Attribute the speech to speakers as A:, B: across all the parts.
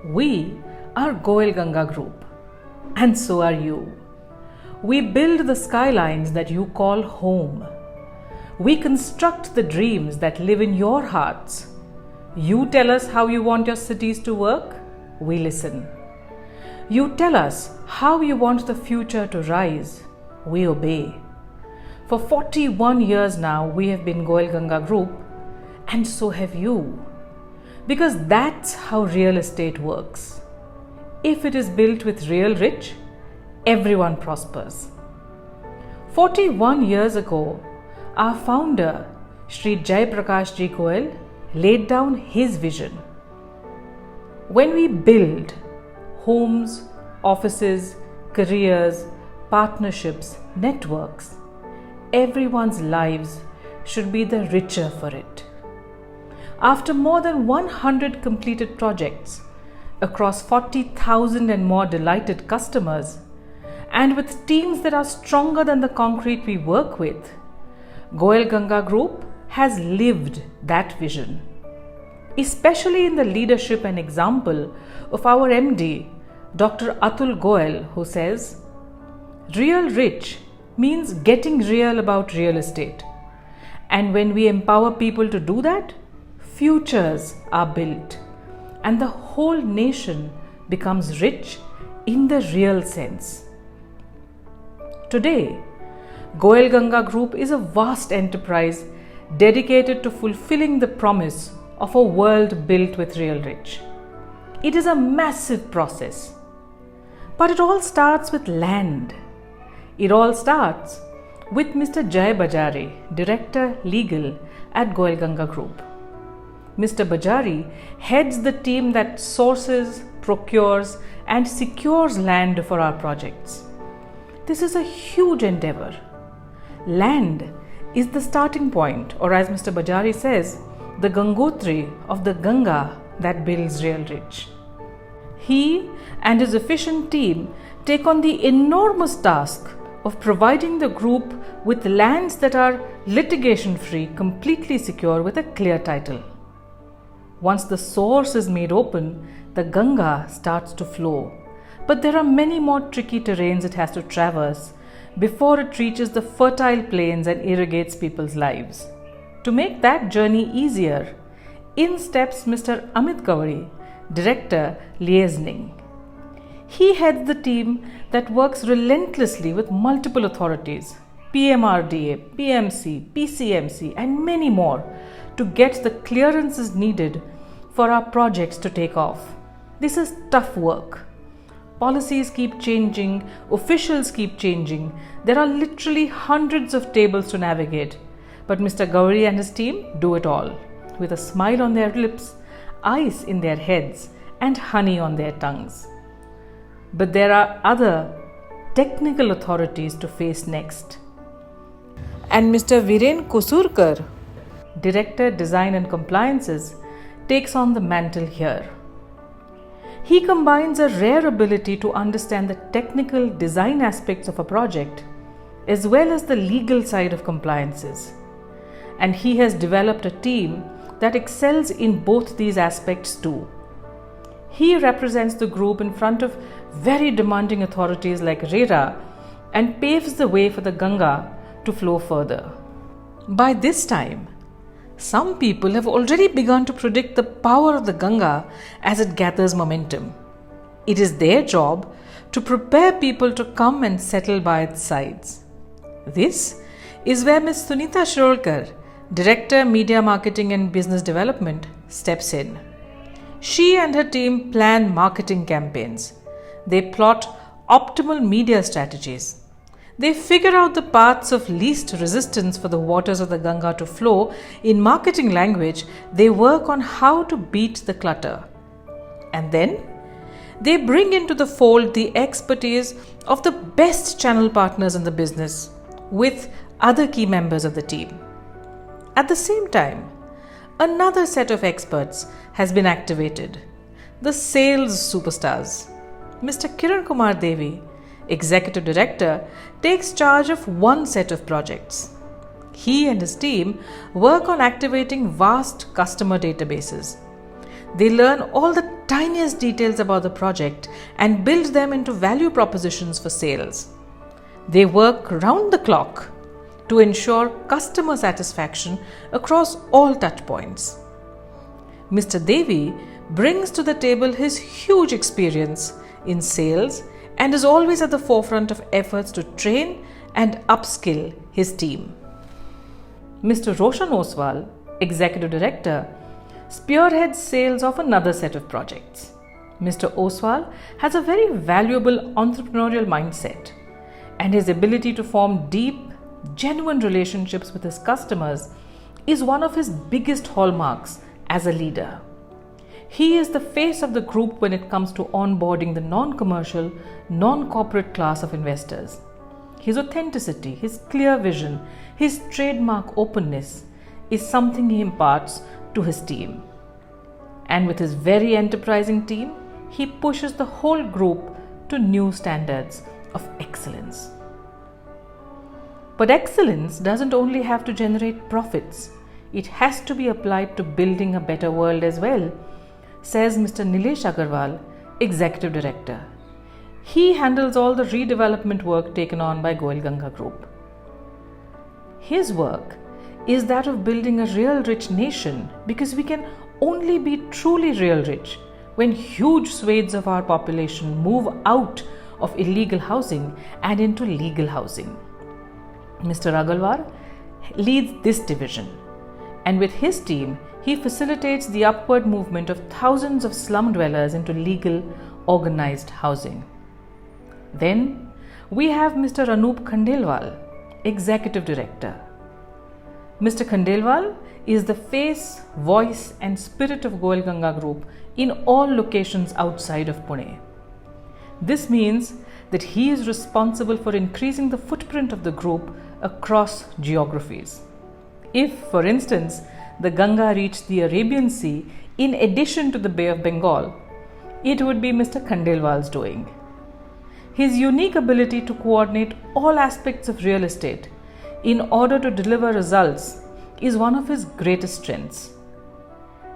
A: We are Goel Ganga Group, and so are you. We build the skylines that you call home. We construct the dreams that live in your hearts. You tell us how you want your cities to work, we listen. You tell us how you want the future to rise, we obey. For 41 years now, we have been Goel Ganga Group, and so have you. Because that's how real estate works. If it is built with real rich, everyone prospers. 41 years ago, our founder, Shri Jai Prakash Ji Goel, laid down his vision. When we build homes, offices, careers, partnerships, networks, everyone's lives should be the richer for it. After more than 100 completed projects across 40,000 and more delighted customers, and with teams that are stronger than the concrete we work with, Goel Ganga Group has lived that vision. Especially in the leadership and example of our MD, Dr. Atul Goel, who says, "Real rich means getting real about real estate. And when we empower people to do that, futures are built and the whole nation becomes rich in the real sense." Today, Goel Ganga Group is a vast enterprise dedicated to fulfilling the promise of a world built with real rich. It is a massive process, but it all starts with land. It all starts with Mr. Jay Bajari, Director Legal at Goel Ganga Group. Mr. Bajari heads the team that sources, procures, and secures land for our projects. This is a huge endeavor. Land is the starting point, or as Mr. Bajari says, the Gangotri of the Ganga that builds real rich. He and his efficient team take on the enormous task of providing the group with lands that are litigation free, completely secure with a clear title. Once the source is made open, the Ganga starts to flow. But there are many more tricky terrains it has to traverse before it reaches the fertile plains and irrigates people's lives. To make that journey easier, in steps Mr. Amit Kawari, Director Liaising. He heads the team that works relentlessly with multiple authorities, PMRDA, PMC, PCMC, and many more, to get the clearances needed for our projects to take off. This is tough work. Policies keep changing, officials keep changing. There are literally hundreds of tables to navigate. But Mr. Gauri and his team do it all, with a smile on their lips, ice in their heads, and honey on their tongues. But there are other technical authorities to face next. And Mr. Viren Kusurkar, Director Design and Compliances, takes on the mantle here. He combines a rare ability to understand the technical design aspects of a project as well as the legal side of compliances. And he has developed a team that excels in both these aspects too. He represents the group in front of very demanding authorities like RERA and paves the way for the Ganga to flow further. By this time, some people have already begun to predict the power of the Ganga as it gathers momentum. It is their job to prepare people to come and settle by its sides. This is where Ms. Sunita Shirolkar, Director Media Marketing and Business Development, steps in. She and her team plan marketing campaigns. They plot optimal media strategies. They figure out the paths of least resistance for the waters of the Ganga to flow. In marketing language, they work on how to beat the clutter. And then, they bring into the fold the expertise of the best channel partners in the business with other key members of the team. At the same time, another set of experts has been activated, the sales superstars. Mr. Kiran Kumar Devi, Executive Director, takes charge of one set of projects. He and his team work on activating vast customer databases. They learn all the tiniest details about the project and build them into value propositions for sales. They work round the clock to ensure customer satisfaction across all touchpoints. Mr. Devi brings to the table his huge experience in sales and is always at the forefront of efforts to train and upskill his team. Mr. Roshan Oswal, Executive Director, spearheads sales of another set of projects. Mr. Oswal has a very valuable entrepreneurial mindset, and his ability to form deep, genuine relationships with his customers is one of his biggest hallmarks as a leader. He is the face of the group when it comes to onboarding the non-commercial, non-corporate class of investors. His authenticity, his clear vision, his trademark openness is something he imparts to his team. And with his very enterprising team, he pushes the whole group to new standards of excellence. But excellence doesn't only have to generate profits. It has to be applied to building a better world as well, says Mr. Nilesh Agarwal, Executive Director. He handles all the redevelopment work taken on by Goel Ganga Group. His work is that of building a real rich nation, because we can only be truly real rich when huge swathes of our population move out of illegal housing and into legal housing. Mr. Agarwal leads this division, and with his team, he facilitates the upward movement of thousands of slum dwellers into legal, organized housing. Then we have Mr. Anup Khandelwal, Executive Director. Mr. Khandelwal is the face, voice and spirit of Goel Ganga Group in all locations outside of Pune. This means that he is responsible for increasing the footprint of the group across geographies. If, for instance, the Ganga reached the Arabian Sea in addition to the Bay of Bengal, it would be Mr. Khandelwal's doing. His unique ability to coordinate all aspects of real estate in order to deliver results is one of his greatest strengths.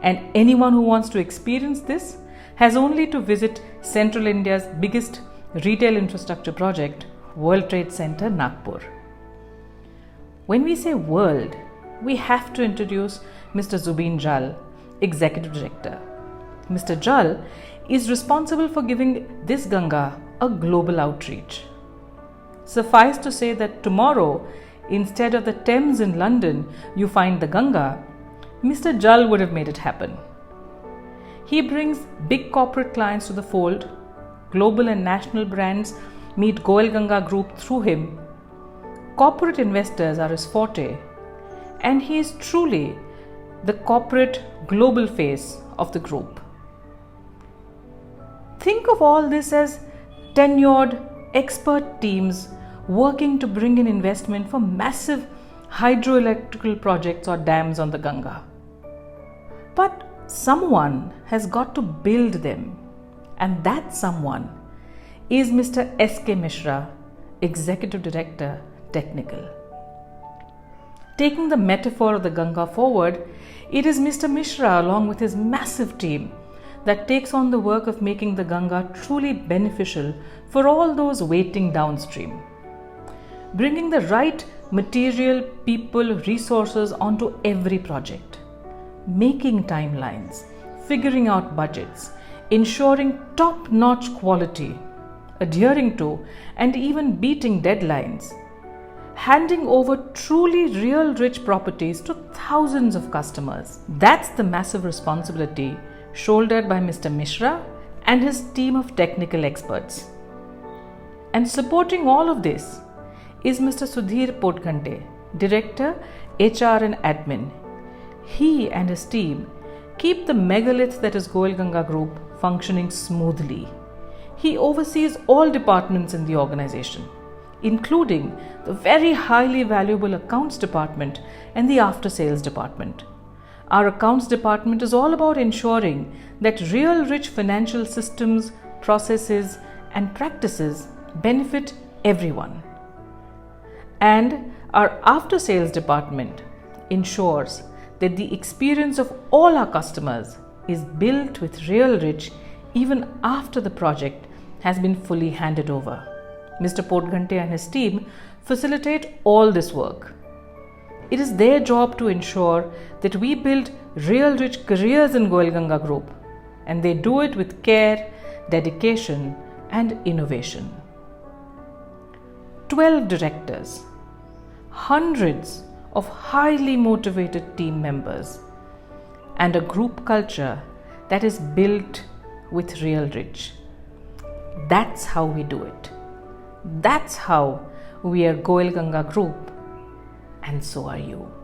A: And anyone who wants to experience this has only to visit Central India's biggest retail infrastructure project, World Trade Center, Nagpur. When we say world, we have to introduce Mr. Zubin Jal, Executive Director. Mr. Jal is responsible for giving this Ganga a global outreach. Suffice to say that tomorrow, instead of the Thames in London, you find the Ganga, Mr. Jal would have made it happen. He brings big corporate clients to the fold. Global and national brands meet Goel Ganga Group through him. Corporate investors are his forte, and he is truly the corporate global face of the group. Think of all this as tenured expert teams working to bring in investment for massive hydroelectrical projects or dams on the Ganga. But someone has got to build them, and that someone is Mr. S.K. Mishra, Executive Director, Technical. Taking the metaphor of the Ganga forward, it is Mr. Mishra along with his massive team that takes on the work of making the Ganga truly beneficial for all those waiting downstream. Bringing the right material, people, resources onto every project. Making timelines, figuring out budgets, ensuring top-notch quality, adhering to and even beating deadlines. Handing over truly real rich properties to thousands of customers. That's the massive responsibility shouldered by Mr. Mishra and his team of technical experts. And supporting all of this is Mr. Sudhir Podghante, Director, HR and Admin. He and his team keep the megalith that is Goel Ganga Group functioning smoothly. He oversees all departments in the organization, including the very highly valuable accounts department and the after sales department. Our accounts department is all about ensuring that real rich financial systems, processes and practices benefit everyone. And our after sales department ensures that the experience of all our customers is built with Real Rich even after the project has been fully handed over. Mr. Potghante and his team facilitate all this work. It is their job to ensure that we build real rich careers in Goel Ganga Group, and they do it with care, dedication, and innovation. 12 directors, hundreds of highly motivated team members, and a group culture that is built with Real Rich. That's how we do it. That's how we are Goel Ganga Group, and so are you.